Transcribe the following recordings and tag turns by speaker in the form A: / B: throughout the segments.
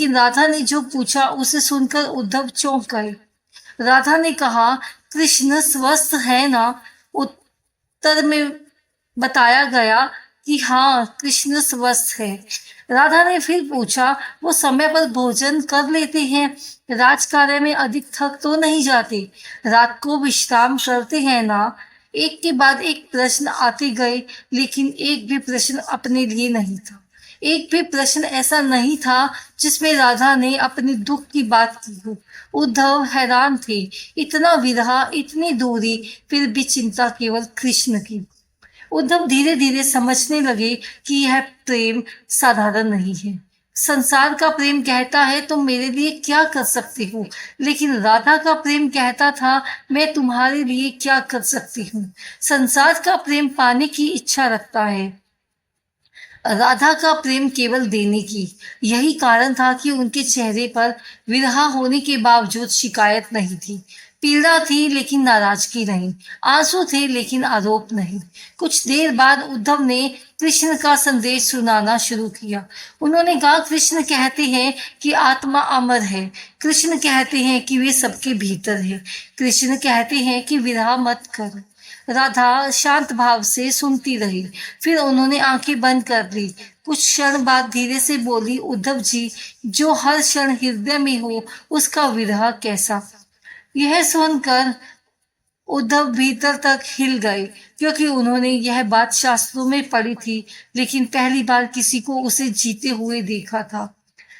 A: कि राधा ने जो पूछा उसे सुनकर उद्धव चौंक गए। राधा ने कहा, कृष्ण स्वस्थ है ना? उत्तर में बताया गया कि हाँ, कृष्ण स्वस्थ है। राधा ने फिर पूछा, वो समय पर भोजन कर लेते हैं? राजकार्य में अधिक थक तो नहीं जाते? रात को विश्राम करते हैं ना? एक के बाद एक प्रश्न आते गए, लेकिन एक भी प्रश्न अपने लिए नहीं था। एक भी प्रश्न ऐसा नहीं था जिसमें राधा ने अपने दुख की बात की हो। उद्धव हैरान थे। इतना विरह, इतनी दूरी, फिर भी चिंता केवल कृष्ण की। उद्धव धीरे धीरे समझने लगे कि यह प्रेम साधारण नहीं है। संसार का प्रेम कहता है तुम मेरे लिए क्या कर सकती हो, लेकिन राधा का प्रेम कहता था मैं तुम्हारे लिए क्या कर सकती हूँ। संसार का प्रेम पाने की इच्छा रखता है, राधा का प्रेम केवल देने की। यही कारण था कि उनके चेहरे पर विरह होने के बावजूद शिकायत नहीं थी। पीड़ा थी लेकिन नाराजगी नहीं, आंसू थे लेकिन आरोप नहीं। कुछ देर बाद उद्धव ने कृष्ण का संदेश सुनाना शुरू किया। उन्होंने कहा, कृष्ण कहते हैं कि आत्मा अमर है। कृष्ण कहते हैं कि वे सबके भीतर है। कृष्ण कहते हैं कि विरह मत कर। राधा शांत भाव से सुनती रही। फिर उन्होंने आंखें बंद कर ली। कुछ क्षण बाद धीरे से बोली, उद्धव जी, जो हर क्षण हृदय में हो उसका विरह कैसा? यह सुनकर उद्धव भीतर तक हिल गए, क्योंकि उन्होंने यह बात शास्त्रों में पढ़ी थी, लेकिन पहली बार किसी को उसे जीते हुए देखा था।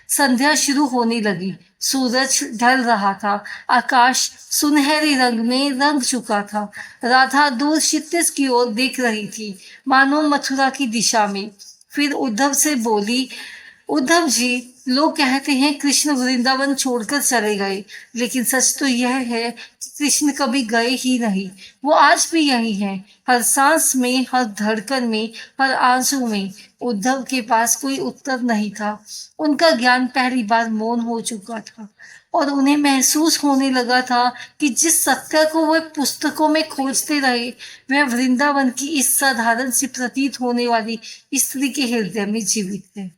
A: संध्या शुरू होने लगी। सूरज ढल रहा था। आकाश सुनहरे रंग में रंग चुका था। राधा दूर क्षितिज की ओर देख रही थी, मानो मथुरा की दिशा में। फिर उद्धव से बोली, उद्धव जी, लोग कहते हैं कृष्ण वृंदावन छोड़कर चले गए, लेकिन सच तो यह है कि कृष्ण कभी गए ही नहीं। वो आज भी यही हैं, हर सांस में, हर धड़कन में, हर आंसू में। उद्धव के पास कोई उत्तर नहीं था। उनका ज्ञान पहली बार मौन हो चुका था और उन्हें महसूस होने लगा था कि जिस सत्य को वे पुस्तकों में खोजते रहे, वह वृंदावन की इस साधारण सी प्रतीत होने वाली स्त्री के हृदय में जीवित है।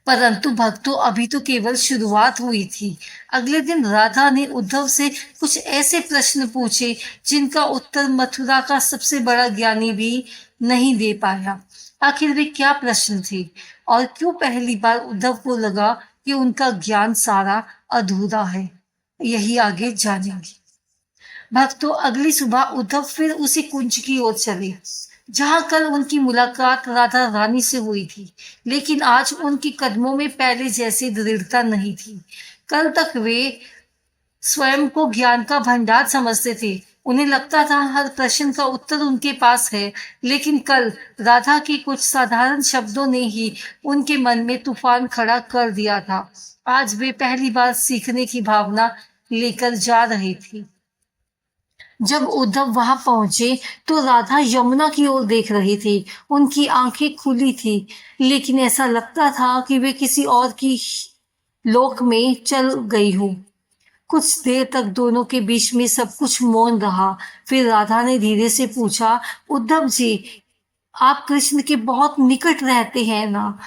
A: परंतु भक्तों, अभी तो केवल शुरुआत हुई थी। अगले दिन राधा ने उद्धव से कुछ ऐसे प्रश्न पूछे जिनका उत्तर मथुरा का सबसे बड़ा ज्ञानी भी नहीं दे पाया। आखिर वे क्या प्रश्न थे और क्यों पहली बार उद्धव को लगा कि उनका ज्ञान सारा अधूरा है? यही आगे जानेंगे। भक्तों, अगली सुबह उद्धव फिर उसी कुंज की ओर चले जहां कल उनकी मुलाकात राधा रानी से हुई थी, लेकिन आज उनके कदमों में पहले जैसी दृढ़ता नहीं थी। कल तक वे स्वयं को ज्ञान का भंडार समझते थे। उन्हें लगता था हर प्रश्न का उत्तर उनके पास है, लेकिन कल राधा के कुछ साधारण शब्दों ने ही उनके मन में तूफान खड़ा कर दिया था। आज वे पहली बार सीखने की भावना लेकर जा रहे थे। जब उद्धव वहां पहुंचे तो राधा यमुना की ओर देख रही थी। उनकी आंखें खुली थी, लेकिन ऐसा लगता था कि वे किसी और की लोक में चल गई हो। कुछ देर तक दोनों के बीच में सब कुछ मौन रहा। फिर राधा ने धीरे से पूछा, उद्धव जी, आप कृष्ण के बहुत निकट रहते हैं ना?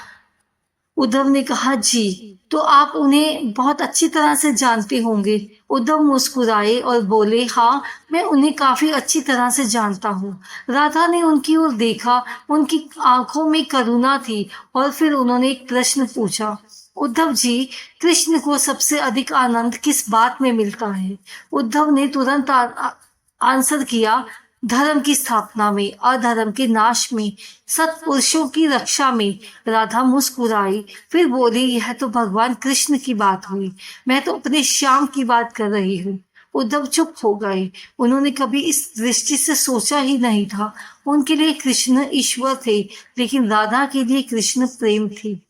A: उद्धव ने कहा, जी। तो आप उन्हें बहुत अच्छी तरह से जानते होंगे। उद्धव मुस्कुराए और बोले, हाँ, मैं उन्हें काफी अच्छी तरह से जानता हूँ। राधा ने उनकी ओर देखा। उनकी आंखों में करुणा थी और फिर उन्होंने एक प्रश्न पूछा, उद्धव जी, कृष्ण को सबसे अधिक आनंद किस बात में मिलता है? उद्धव ने तुरंत आंसर किया, धर्म की स्थापना में, अधर्म के नाश में, सत्पुरुषों की रक्षा में। राधा मुस्कुराई, फिर बोली, यह तो भगवान कृष्ण की बात हुई। मैं तो अपने श्याम की बात कर रही हूँ। उद्धव चुप हो गए। उन्होंने कभी इस दृष्टि से सोचा ही नहीं था। उनके लिए कृष्ण ईश्वर थे, लेकिन राधा के लिए कृष्ण प्रेम थी।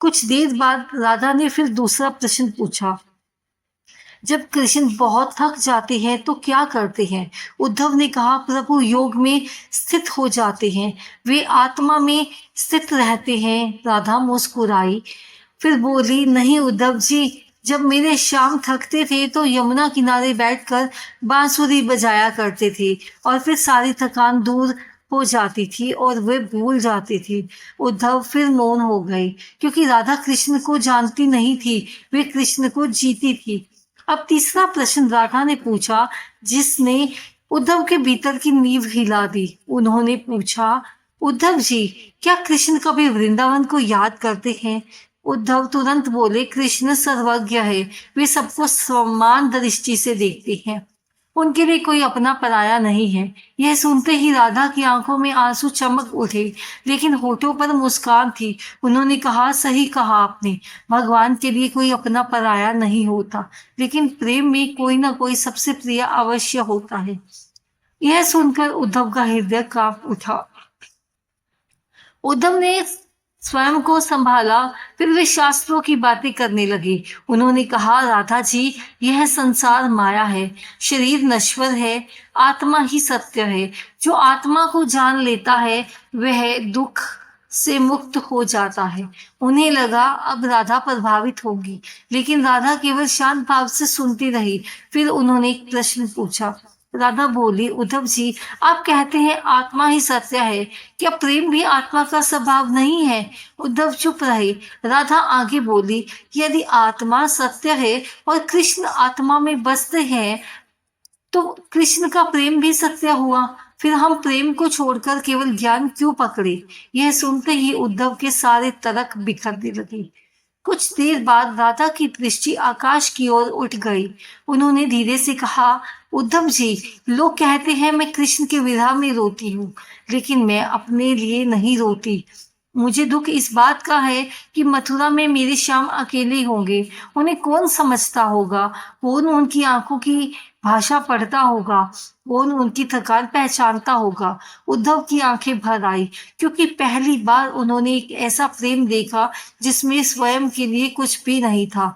A: कुछ देर बाद राधा ने फिर दूसरा प्रश्न पूछा, जब कृष्ण बहुत थक जाते हैं तो क्या करते हैं? उद्धव ने कहा, प्रभु योग में स्थित हो जाते हैं, वे आत्मा में स्थित रहते हैं। राधा मुस्कुराई, फिर बोली, नहीं उद्धव जी, जब मेरे श्याम थकते थे तो यमुना किनारे बैठकर बांसुरी बजाया करते थे और फिर सारी थकान दूर हो जाती थी और वे भूल जाते थे। उद्धव फिर मौन हो गए, क्योंकि राधा कृष्ण को जानती नहीं थी, वे कृष्ण को जीती थी। अब तीसरा प्रश्न राधा ने पूछा, जिसने उद्धव के भीतर की नींव हिला दी। उन्होंने पूछा, उद्धव जी, क्या कृष्ण कभी वृंदावन को याद करते हैं? उद्धव तुरंत बोले, कृष्ण सर्वज्ञ है, वे सबको समान दृष्टि से देखते हैं, उनके लिए कोई अपना पराया नहीं है। यह सुनते ही राधा की आंखों में आंसू चमक उठे, लेकिन होठों पर मुस्कान थी। उन्होंने कहा, सही कहा आपने, भगवान के लिए कोई अपना पराया नहीं होता, लेकिन प्रेम में कोई ना कोई सबसे प्रिय अवश्य होता है। यह सुनकर उद्धव का हृदय कांप उठा। उद्धव ने स्वयं को संभाला, फिर वे शास्त्रों की बातें करने लगे। उन्होंने कहा, राधा जी, यह संसार माया है, शरीर नश्वर है, आत्मा ही सत्य है। जो आत्मा को जान लेता है वह दुख से मुक्त हो जाता है। उन्हें लगा अब राधा प्रभावित होगी, लेकिन राधा केवल शांत भाव से सुनती रही। फिर उन्होंने एक प्रश्न पूछा। राधा बोली, उद्धव जी, आप कहते हैं आत्मा ही सत्य है, क्या प्रेम भी आत्मा का स्वभाव नहीं है? उद्धव चुप रहे। राधा आगे बोली, यदि आत्मा सत्य है और कृष्ण आत्मा में बसते हैं, तो कृष्ण का प्रेम भी सत्य हुआ। फिर हम प्रेम को छोड़कर केवल ज्ञान क्यों पकड़े? यह सुनते ही उद्धव के सारे तर्क बिखरने लगे। कुछ देर बाद राधा की दृष्टि आकाश की ओर उठ गई। उन्होंने धीरे से कहा, उद्धव जी, लोग कहते हैं मैं कृष्ण के विरह में रोती हूँ, लेकिन मैं अपने लिए नहीं रोती। मुझे दुख इस बात का है कि मथुरा में मेरे श्याम अकेले होंगे। उन्हें कौन समझता होगा? कौन उनकी आंखों की भाषा पढ़ता होगा? कौन उनकी थकान पहचानता होगा? उद्धव की आंखें भर आई, क्योंकि पहली बार उन्होंने एक ऐसा प्रेम देखा जिसमें स्वयं के लिए कुछ भी नहीं था।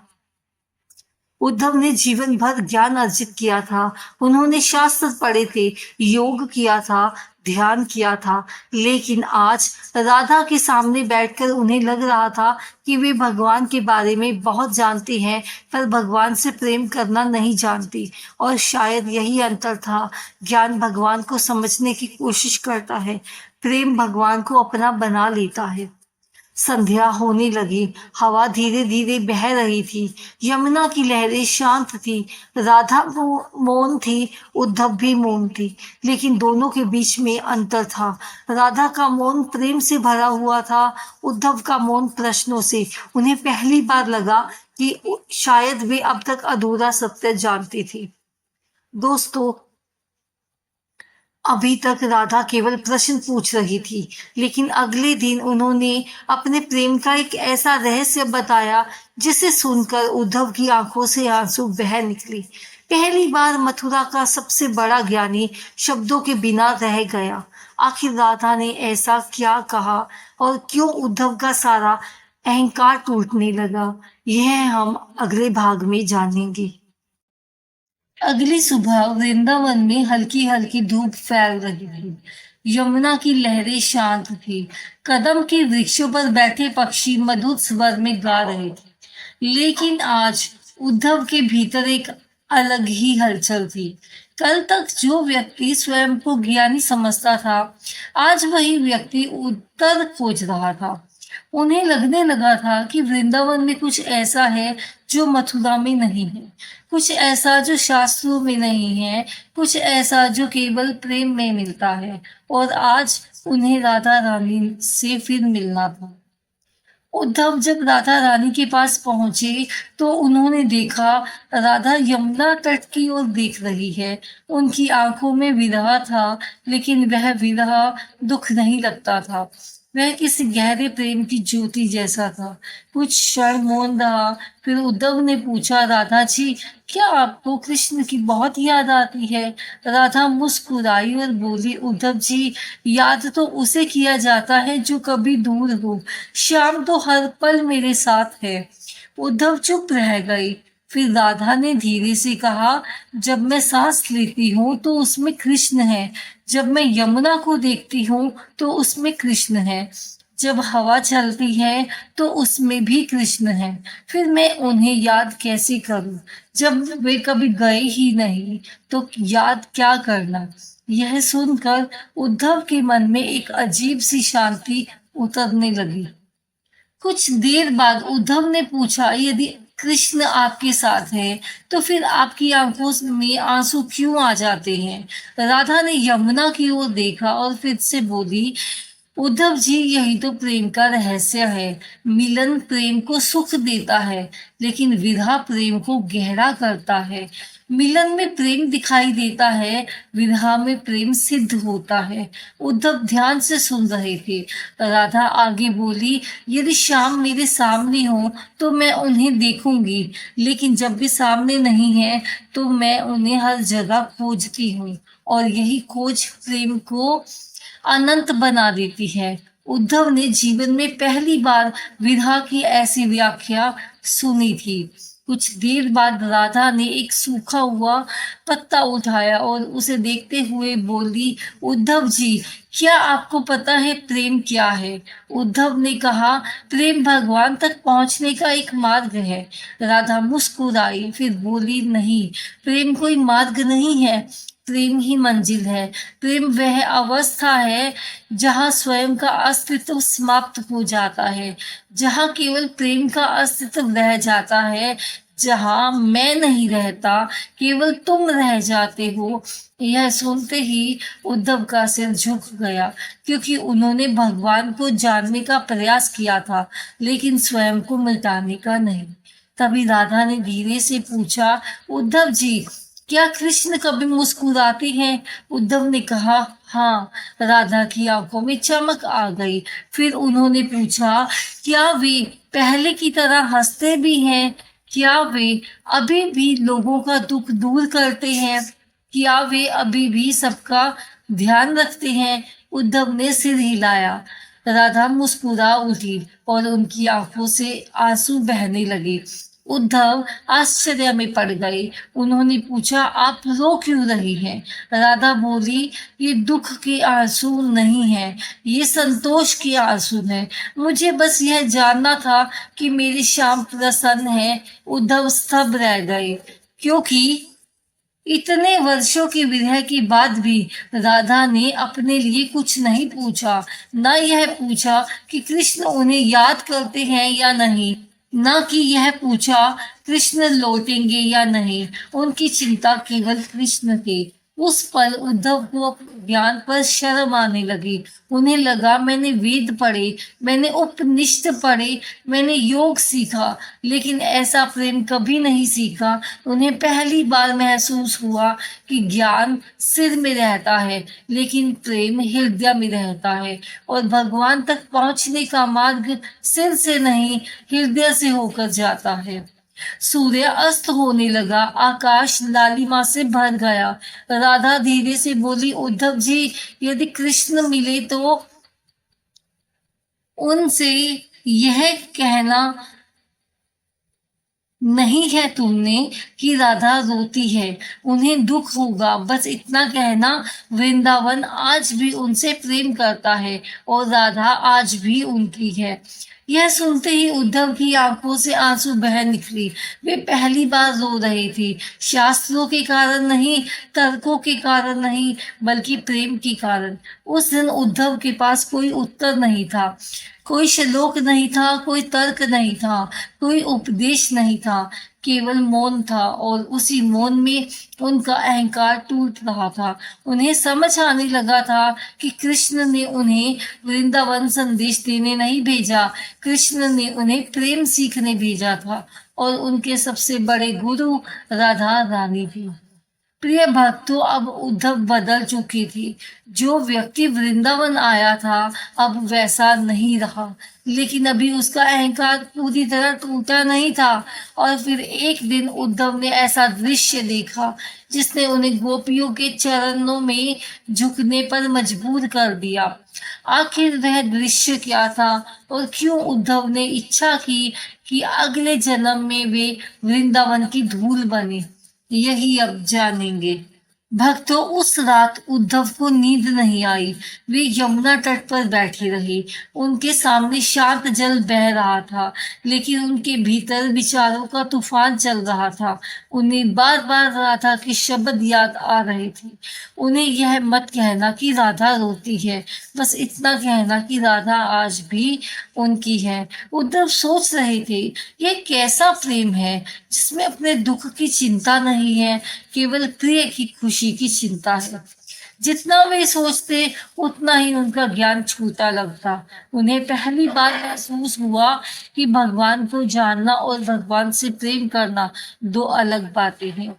A: उद्धव ने जीवन भर ज्ञान अर्जित किया था, उन्होंने शास्त्र पढ़े थे, योग किया था, ध्यान किया था, लेकिन आज राधा के सामने बैठकर उन्हें लग रहा था कि वे भगवान के बारे में बहुत जानती हैं, पर भगवान से प्रेम करना नहीं जानती। और शायद यही अंतर था। ज्ञान भगवान को समझने की कोशिश करता है, प्रेम भगवान को अपना बना लेता है। संध्या होने लगी, हवा धीरे धीरे बह रही थी, यमुना की लहरें शांत थी, राधा मौन थी, उद्धव भी मौन थी, लेकिन दोनों के बीच में अंतर था। राधा का मौन प्रेम से भरा हुआ था, उद्धव का मौन प्रश्नों से। उन्हें पहली बार लगा कि शायद वे अब तक अधूरा सत्य जानती थी। दोस्तों, अभी तक राधा केवल प्रश्न पूछ रही थी, लेकिन अगले दिन उन्होंने अपने प्रेम का एक ऐसा रहस्य बताया जिसे सुनकर उद्धव की आंखों से आंसू बह निकली। पहली बार मथुरा का सबसे बड़ा ज्ञानी शब्दों के बिना रह गया। आखिर राधा ने ऐसा क्या कहा और क्यों उद्धव का सारा अहंकार टूटने लगा, यह हम अगले भाग में जानेंगे। अगली सुबह वृंदावन में हल्की हल्की धूप फैल रही थी। यमुना की लहरें शांत थी। कदम के वृक्षों पर बैठे पक्षी मधुर स्वर में गा रहे थे। लेकिन आज उद्धव के भीतर एक अलग ही हलचल थी। कल तक जो व्यक्ति स्वयं को ज्ञानी समझता था, आज वही व्यक्ति उत्तर खोज रहा था। उन्हें लगने लगा था कि वृंदावन में कुछ ऐसा है जो मथुरा में नहीं है, कुछ ऐसा जो शास्त्रों में नहीं है, कुछ ऐसा जो केवल प्रेम में मिलता है। और आज उन्हें राधा रानी से फिर मिलना था। उद्धव जब राधा रानी के पास पहुंचे तो उन्होंने देखा राधा यमुना तट की ओर देख रही है। उनकी आंखों में विरह था, लेकिन वह विरह दुख नहीं लगता था। वह किसी गहरे प्रेम की ज्योति जैसा था। कुछ क्षण मौन रहा, फिर उद्धव ने पूछा, राधा जी, क्या आपको कृष्ण की बहुत याद आती है? राधा मुस्कुराई और बोली, उद्धव जी, याद तो उसे किया जाता है जो कभी दूर हो, श्याम तो हर पल मेरे साथ है। उद्धव चुप रह गई। फिर राधा ने धीरे से कहा, जब मैं सांस लेती हूँ तो उसमें कृष्ण है, जब मैं यमुना को देखती हूँ तो उसमें कृष्ण है, जब हवा चलती है तो उसमें भी कृष्ण है। फिर मैं उन्हें याद कैसे करूं? जब वे कभी गए ही नहीं तो याद क्या करना? यह सुनकर उद्धव के मन में एक अजीब सी शांति उतरने लगी। कुछ देर बाद उद्धव ने पूछा, यदि कृष्ण आपके साथ है तो फिर आपकी आंखों में आंसू क्यों आ जाते हैं? राधा ने यमुना की ओर देखा और फिर से बोली, उद्धव जी, यही तो प्रेम का रहस्य है। मिलन प्रेम को सुख देता है, लेकिन विरह प्रेम को गहरा करता है। मिलन में प्रेम दिखाई देता है, विरह में प्रेम सिद्ध होता है। उद्धव ध्यान से सुन रहे थे। राधा आगे बोली, यदि श्याम मेरे सामने हो तो मैं उन्हें देखूंगी, लेकिन जब भी सामने नहीं है तो मैं उन्हें हर जगह खोजती हूँ, और यही खोज प्रेम को अनंत बना देती है। उद्धव ने जीवन में पहली बार विरह की ऐसी व्याख्या सुनी थी। कुछ देर बाद राधा ने एक सूखा हुआ पत्ता उठाया और उसे देखते हुए बोली, उद्धव जी, क्या आपको पता है प्रेम क्या है? उद्धव ने कहा, प्रेम भगवान तक पहुंचने का एक मार्ग है। राधा मुस्कुराई, फिर बोली, नहीं, प्रेम कोई मार्ग नहीं है, प्रेम ही मंजिल है। प्रेम वह अवस्था है जहाँ स्वयं का अस्तित्व समाप्त हो जाता है, जहाँ केवल प्रेम का अस्तित्व रह जाता है, जहाँ मैं नहीं रहता, केवल तुम रह जाते हो। यह सुनते ही उद्धव का सिर झुक गया, क्योंकि उन्होंने भगवान को जानने का प्रयास किया था, लेकिन स्वयं को मिटाने का नहीं। तभी राधा ने धीरे से पूछा, उद्धव जी, क्या कृष्ण कभी मुस्कुराते हैं? उद्धव ने कहा, हाँ। राधा की आंखों में चमक आ गई। फिर उन्होंने पूछा, क्या वे पहले की तरह हंसते भी हैं? क्या वे अभी भी लोगों का दुख दूर करते हैं? क्या वे अभी भी सबका ध्यान रखते हैं? उद्धव ने सिर हिलाया। राधा मुस्कुरा उठी और उनकी आंखों से आंसू बहने लगे। उद्धव आश्चर्य में पड़ गए। उन्होंने पूछा, आप रो क्यों रही हैं? राधा बोली, ये दुख के आंसू नहीं हैं, ये संतोष के आंसू हैं। मुझे बस यह जानना था कि मेरी श्याम प्रसन्न है। उद्धव स्तब्ध रह गए, क्योंकि इतने वर्षों की विरह के बाद भी राधा ने अपने लिए कुछ नहीं पूछा। न यह पूछा कि कृष्ण उन्हें याद करते हैं या नहीं, न कि यह पूछा कृष्ण लौटेंगे या नहीं। उनकी चिंता केवल कृष्ण थी। उस पर उद्धव को ज्ञान पर शर्म आने लगी। उन्हें लगा, मैंने वेद पढ़े, मैंने उपनिषद पढ़े, मैंने योग सीखा, लेकिन ऐसा प्रेम कभी नहीं सीखा। उन्हें पहली बार महसूस हुआ कि ज्ञान सिर में रहता है, लेकिन प्रेम हृदय में रहता है, और भगवान तक पहुंचने का मार्ग सिर से नहीं, हृदय से होकर जाता है। सूर्य अस्त होने लगा, आकाश लालिमा से भर गया। राधा धीरे से बोली, उद्धव जी, यदि कृष्ण मिले तो उनसे यह कहना नहीं है तुमने कि राधा रोती है, उन्हें दुख होगा, बस इतना कहना। वृंदावन आज भी उनसे प्रेम करता है और राधा आज भी उनकी है। यह सुनते ही उद्धव की आंखों से आंसू बह निकली। वे पहली बार रो रहे थे, शास्त्रों के कारण नहीं, तर्कों के कारण नहीं, बल्कि प्रेम के कारण। उस दिन उद्धव के पास कोई उत्तर नहीं था, कोई श्लोक नहीं था, कोई तर्क नहीं था, कोई उपदेश नहीं था, केवल मौन था, और उसी मौन में उनका अहंकार टूट रहा था। उन्हें समझ आने लगा था कि कृष्ण ने उन्हें वृंदावन संदेश देने नहीं भेजा, कृष्ण ने उन्हें प्रेम सीखने भेजा था, और उनके सबसे बड़े गुरु राधा रानी थी। प्रिय भक्तों, अब उद्धव बदल चुकी थी। जो व्यक्ति वृंदावन आया था अब वैसा नहीं रहा, लेकिन अभी उसका अहंकार पूरी तरह टूटा नहीं था। और फिर एक दिन उद्धव ने ऐसा दृश्य देखा जिसने उन्हें गोपियों के चरणों में झुकने पर मजबूर कर दिया। आखिर वह दृश्य क्या था, और क्यों उद्धव ने इच्छा की कि अगले जन्म में वे वृंदावन की धूल बने, यही अब जानेंगे। भक्तों, उस रात उद्धव को नींद नहीं आई। वे यमुना तट पर बैठे रहे। उनके सामने शांत जल बह रहा था, लेकिन उनके भीतर विचारों का तूफान चल रहा था। उन्हें बार बार राधा के शब्द याद आ रहे थे। उन्हें यह मत कहना कि राधा रोती है, बस इतना कहना कि राधा आज भी उनकी है। उद्धव सोच रहे थे, ये कैसा प्रेम है जिसमें अपने दुख की चिंता नहीं है, केवल प्रिय की खुशी की चिंता है। जितना वे सोचते उतना ही उनका ज्ञान छूटा लगता। उन्हें पहली बार महसूस हुआ कि भगवान को जानना और भगवान से प्रेम करना दो अलग बातें हैं।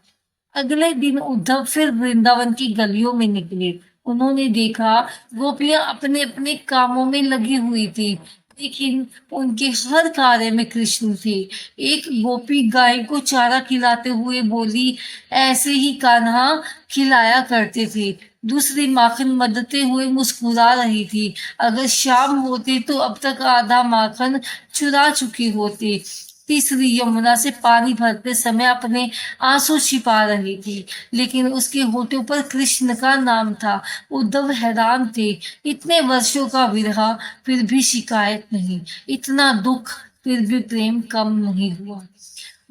A: अगले दिन उद्धव फिर वृंदावन की गलियों में निकले। उन्होंने देखा गोपियां अपने अपने कामों में लगी हुई थी, लेकिन उनके हर कार्य में कृष्ण थे। एक गोपी गाय को चारा खिलाते हुए बोली, ऐसे ही कान्हा खिलाया करते थे। दूसरी माखन मदते हुए मुस्कुरा रही थी, अगर शाम होती तो अब तक आधा माखन चुरा चुकी होती। तीसरी यमुना से पानी भरते समय अपने आंसू छिपा रही थी, लेकिन उसके होठों पर कृष्ण का नाम था। उद्धव हैरान थे, इतने वर्षों का विरह फिर भी शिकायत नहीं, इतना दुख फिर भी प्रेम कम नहीं हुआ।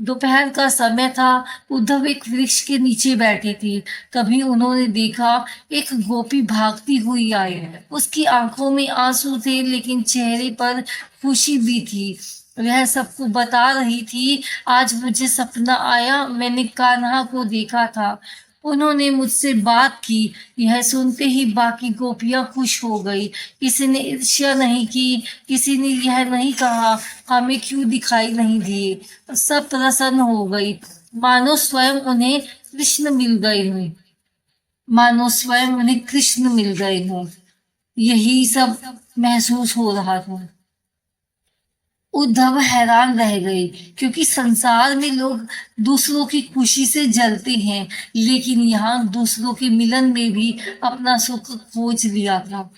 A: दोपहर का समय था। उद्धव एक वृक्ष के नीचे बैठे थे। तभी उन्होंने देखा एक गोपी भागती हुई आई। उसकी आंखों में आंसू थे, लेकिन चेहरे पर खुशी भी थी। वह सबको बता रही थी, आज मुझे सपना आया, मैंने कान्हा को देखा था, उन्होंने मुझसे बात की। यह सुनते ही बाकी गोपियां खुश हो गई। किसी ने ईर्ष्या नहीं की, किसी ने यह नहीं कहा हमें क्यों दिखाई नहीं दिए। सब प्रसन्न हो गई, मानो स्वयं उन्हें कृष्ण मिल गए हों। मानो स्वयं उन्हें कृष्ण मिल गए हों। यही सब महसूस हो रहा था। उद्धव हैरान रह गए, क्योंकि संसार में लोग दूसरों की खुशी से जलते हैं, लेकिन यहाँ दूसरों के मिलन में भी अपना सुख खोज लिया था।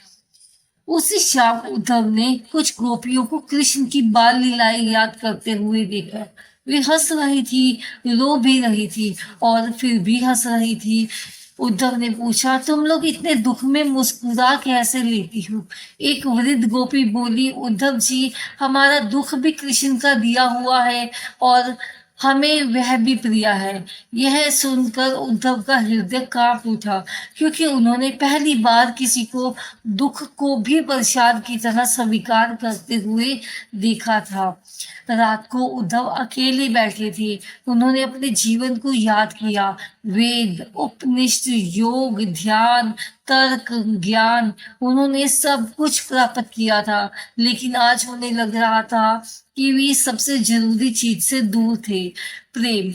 A: उसी शाम उद्धव ने कुछ गोपियों को कृष्ण की बाल लीलाएं याद करते हुए देखा। वे हंस रही थी, रो भी रही थी और फिर भी हंस रही थी। उद्धव ने पूछा, तुम लोग इतने दुख में मुस्कुरा कैसे लेती हो? एक वृद्ध गोपी बोली, उद्धव जी, हमारा दुख भी कृष्ण का दिया हुआ है और हमें वह भी प्रिय है। यह सुनकर उद्धव का हृदय कांप उठा, क्योंकि उन्होंने पहली बार किसी को दुख को भी प्रसाद की तरह स्वीकार करते हुए देखा था। रात को उद्धव अकेले बैठे थे। उन्होंने अपने जीवन को याद किया। वेद, उपनिषद, योग, ध्यान, तर्क, ज्ञान, उन्होंने सब कुछ प्राप्त किया था, लेकिन आज उन्हें लग रहा था कि वे सबसे जरूरी चीज से दूर थे, प्रेम।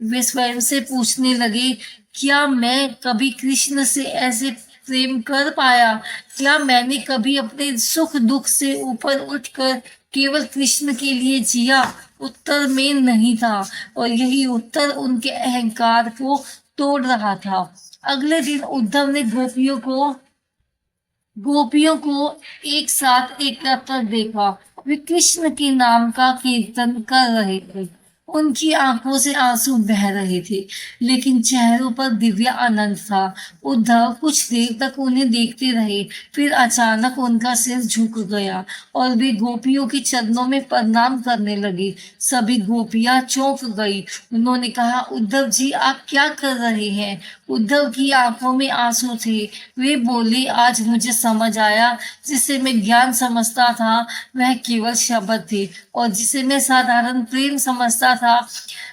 A: वे स्वयं से पूछने लगे, क्या मैं कभी कृष्ण से ऐसे प्रेम कर पाया? क्या मैंने कभी अपने सुख दुख से ऊपर उठकर केवल कृष्ण के लिए जिया? उत्तर में नहीं था, और यही उत्तर उनके अहंकार को तोड़ रहा था। अगले दिन उद्धव ने गोपियों को एक साथ एकत्र देखा। वे कृष्ण के नाम का कीर्तन कर रहे थे। उनकी आंखों से आंसू बह रहे थे, लेकिन चेहरों पर दिव्य आनंद था। उद्धव कुछ देर तक उन्हें देखते रहे, फिर अचानक उनका सिर झुक गया और वे गोपियों के चरणों में प्रणाम करने लगे। सभी गोपियां चौंक गई। उन्होंने कहा, उद्धव जी, आप क्या कर रहे हैं? उद्धव की आंखों में आंसू थे। वे बोले, आज मुझे समझ आया, जिसे मैं ज्ञान समझता था वह केवल शब्द थे, और जिसे मैं साधारण प्रेम समझता था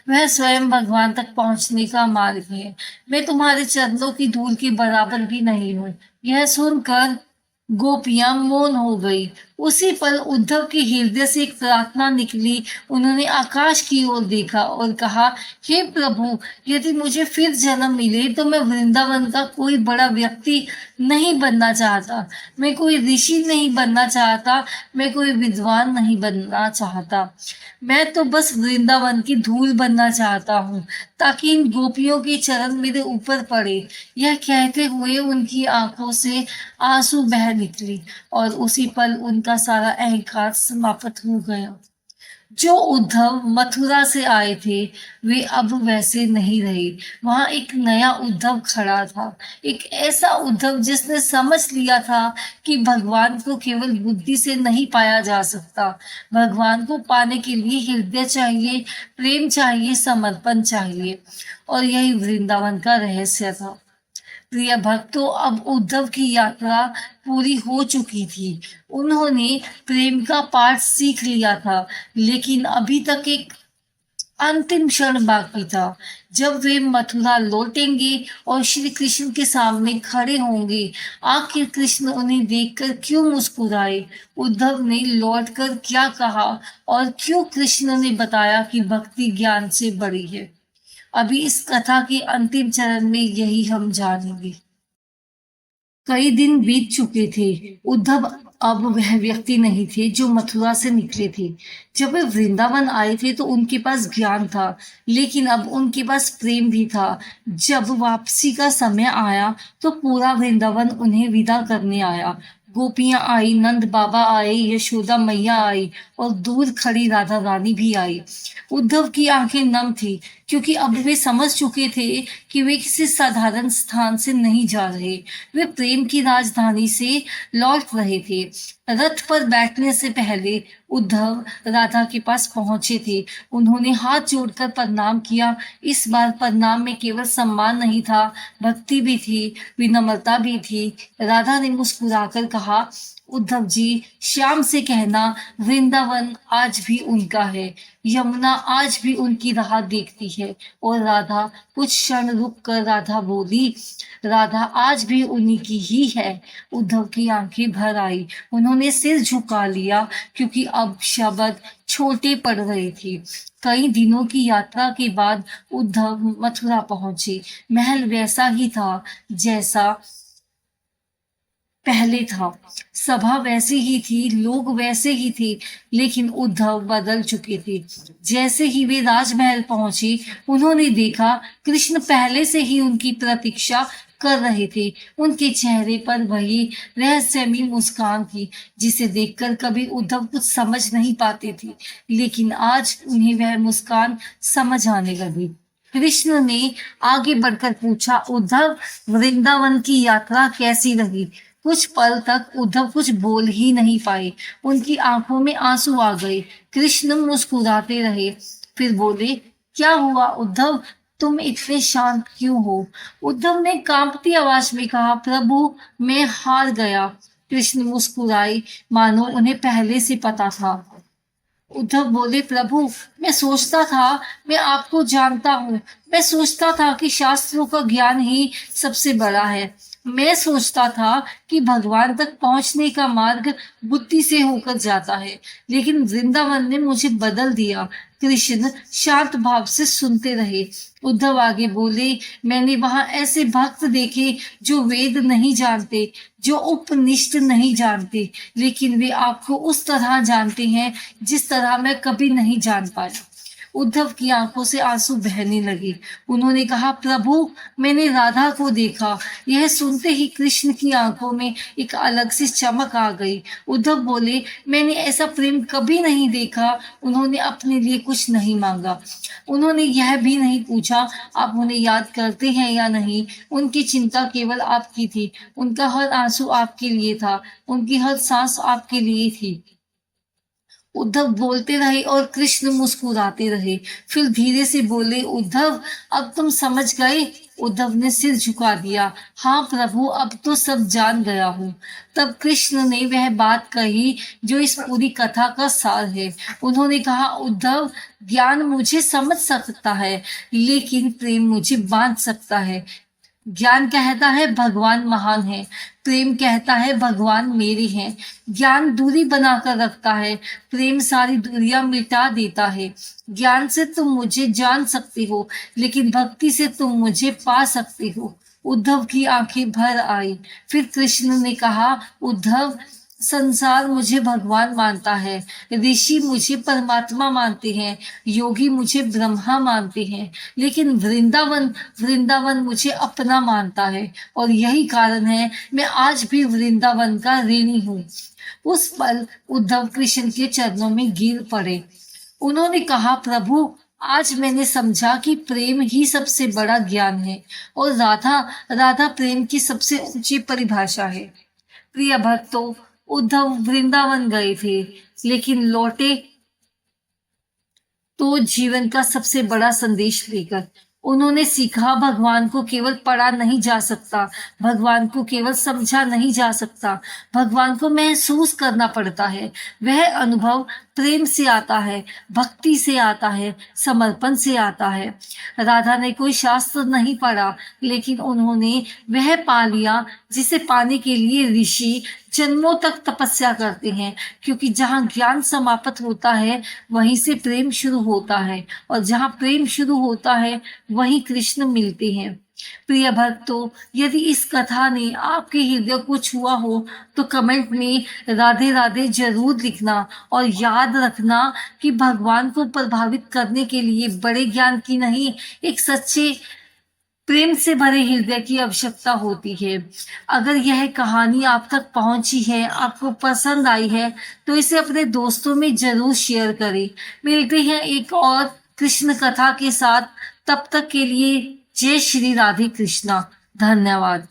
A: वह स्वयं भगवान तक पहुंचने का मार्ग है। मैं तुम्हारे चरणों की धूल के बराबर भी नहीं हूँ। यह सुनकर गोपियां मौन हो गई। उसी पल उद्धव के हृदय से एक प्रार्थना निकली। उन्होंने आकाश की ओर देखा और कहा, हे प्रभु, यदि मुझे फिर जन्म मिले तो मैं वृंदावन का कोई बड़ा व्यक्ति नहीं बनना चाहता, मैं कोई ऋषि नहीं बनना चाहता, मैं कोई विद्वान नहीं बनना चाहता। मैं तो बस वृंदावन की धूल बनना चाहता हूँ, ताकि इन गोपियों के चरण मेरे ऊपर पड़े। यह कहते हुए उनकी आंखों से आंसू बह निकले और उसी पल उनका सारा अहंकार समाप्त हो गया। जो उद्धव मथुरा से आए थे वे अब वैसे नहीं रहे। वहां एक नया उद्धव खड़ा था, एक ऐसा उद्धव जिसने समझ लिया था कि भगवान को केवल बुद्धि से नहीं पाया जा सकता। भगवान को पाने के लिए हृदय चाहिए, प्रेम चाहिए, समर्पण चाहिए, और यही वृंदावन का रहस्य था। प्रिय भक्तों, अब उद्धव की यात्रा पूरी हो चुकी थी। उन्होंने प्रेम का पाठ सीख लिया था, लेकिन अभी तक एक अंतिम क्षण बाकी था, जब वे मथुरा लौटेंगे और श्री कृष्ण के सामने खड़े होंगे। आखिर कृष्ण उन्हें देखकर क्यों मुस्कुराए, उद्धव ने लौटकर क्या कहा, और क्यों कृष्ण ने बताया कि भक्ति ज्ञान से बड़ी है। अभी इस कथा के अंतिम चरण में यही हम जानेंगे। कई दिन बीत चुके थे। उद्धव अब वह व्यक्ति नहीं थे जो मथुरा से निकले थे। जब वे वृंदावन आए थे तो उनके पास ज्ञान था, लेकिन अब उनके पास प्रेम भी था। जब वापसी का समय आया तो पूरा वृंदावन उन्हें विदा करने आया। गोपियां आई, नंद बाबा आए, यशोदा मैया आई, और दूर खड़ी राधा रानी भी आई। उद्धव की आंखें नम थी, क्योंकि अब वे समझ चुके थे कि वे किसी साधारण स्थान से नहीं जा रहे, वे प्रेम की राजधानी से लौट रहे थे। रथ पर बैठने से पहले उद्धव राधा के पास पहुंचे थे। उन्होंने हाथ जोड़कर प्रणाम किया। इस बार प्रणाम में केवल सम्मान नहीं था, भक्ति भी थी, विनम्रता भी थी। राधा ने मुस्कुराकर कहा, उद्धव जी, श्याम से कहना वृंदावन आज भी उनका है, यमुना आज भी उनकी राह देखती है। और राधा कुछ क्षण रुक कर राधा बोली, राधा आज भी उन्हीं की ही है। उद्धव की आंखें भर आई। उन्होंने सिर झुका लिया, क्योंकि अब शब्द छोटे पड़ रहे थे। कई दिनों की यात्रा के बाद उद्धव मथुरा पहुंचे। महल वैसा ही था जैसा पहले था, सभा वैसी ही थी, लोग वैसे ही थे, लेकिन उद्धव बदल चुके थे। जैसे ही वे राजमहल पहुंचे, उन्होंने देखा कृष्ण पहले से ही उनकी प्रतीक्षा कर रहे थे। उनके चेहरे पर वही रहस्यमयी मुस्कान थी, जिसे देखकर कभी उद्धव कुछ समझ नहीं पाते थे, लेकिन आज उन्हें वह मुस्कान समझ आने लगी। कृष्ण ने आगे बढ़कर पूछा, उद्धव, वृंदावन की यात्रा कैसी रही? कुछ पल तक उद्धव कुछ बोल ही नहीं पाए। उनकी आंखों में आंसू आ गए। कृष्ण मुस्कुराते रहे, फिर बोले, क्या हुआ उद्धव, तुम इतने शांत क्यों हो? उद्धव ने कांपती आवाज में कहा, प्रभु, मैं हार गया। कृष्ण मुस्कुराए, मानो उन्हें पहले से पता था। उद्धव बोले, प्रभु, मैं सोचता था मैं आपको जानता हूँ। मैं सोचता था कि शास्त्रों का ज्ञान ही सबसे बड़ा है। मैं सोचता था कि भगवान तक पहुंचने का मार्ग बुद्धि से होकर जाता है, लेकिन वृंदावन ने मुझे बदल दिया। कृष्ण शांत भाव से सुनते रहे। उद्धव आगे बोले, मैंने वहां ऐसे भक्त देखे जो वेद नहीं जानते, जो उपनिषद नहीं जानते, लेकिन वे आपको उस तरह जानते हैं जिस तरह मैं कभी नहीं जान पाया। उद्धव की आंखों से आंसू बहने लगे। उन्होंने कहा, प्रभु, मैंने राधा को देखा। यह सुनते ही कृष्ण की आंखों में एक अलग सी चमक आ गई। उद्धव बोले, मैंने ऐसा प्रेम कभी नहीं देखा। उन्होंने अपने लिए कुछ नहीं मांगा। उन्होंने यह भी नहीं पूछा आप उन्हें याद करते हैं या नहीं। उनकी चिंता केवल आपकी थी। उनका हर आंसू आपके लिए था। उनकी हर सांस आपके लिए थी। उद्धव बोलते रहे और कृष्ण मुस्कुराते रहे। फिर धीरे से बोले, उद्धव, अब तुम समझ गए? उद्धव ने सिर झुका दिया। हाँ प्रभु, अब तो सब जान गया हूँ। तब कृष्ण ने वह बात कही जो इस पूरी कथा का सार है। उन्होंने कहा, उद्धव, ज्ञान मुझे समझ सकता है, लेकिन प्रेम मुझे बांध सकता है। ज्ञान कहता है भगवान महान है, प्रेम कहता है भगवान मेरे हैं। ज्ञान दूरी बनाकर रखता है, प्रेम सारी दूरियां मिटा देता है। ज्ञान से तुम मुझे जान सकते हो, लेकिन भक्ति से तुम मुझे पा सकते हो। उद्धव की आंखें भर आई। फिर कृष्ण ने कहा, उद्धव, संसार मुझे भगवान मानता है, ऋषि मुझे परमात्मा मानते हैं, योगी मुझे ब्रह्मा मानते हैं, लेकिन वृंदावन वृंदावन मुझे अपना मानता है, और यही कारण है मैं आज भी वृंदावन का ऋणी हूँ। उस पल उद्धव कृष्ण के चरणों में गिर पड़े। उन्होंने कहा, प्रभु, आज मैंने समझा कि प्रेम ही सबसे बड़ा ज्ञान है और राधा राधा प्रेम की सबसे ऊंची परिभाषा है। प्रिय भक्तों, उद्धव वृंदावन गए थे, लेकिन लौटे तो जीवन का सबसे बड़ा संदेश लेकर। उन्होंने सीखा, भगवान को केवल पढ़ा नहीं जा सकता, भगवान को केवल समझा नहीं जा सकता, भगवान को महसूस करना पड़ता है। वह अनुभव प्रेम से आता है, भक्ति से आता है, समर्पण से आता है। राधा ने कोई शास्त्र नहीं पढ़ा, लेकिन उन्होंने वह पा लिया जिसे पाने के लिए ऋषि जन्मों तक तपस्या करते हैं, क्योंकि जहाँ ज्ञान समाप्त होता है वहीं से प्रेम शुरू होता है, और जहाँ प्रेम शुरू होता है वहीं कृष्ण मिलते हैं। प्रिय भक्तों, यदि इस कथा ने आपके हृदय को छुआ हो तो कमेंट में राधे राधे जरूर लिखना, और याद रखना कि भगवान को प्रभावित करने के लिए बड़े ज्ञान की नहीं, एक सच्चे प्रेम से भरे हृदय की आवश्यकता होती है। अगर यह कहानी आप तक पहुंची है, आपको पसंद आई है, तो इसे अपने दोस्तों में जरूर शेयर करें। मिलते हैं एक और कृष्ण कथा के साथ। तब तक के लिए जय श्री राधे कृष्णा। धन्यवाद।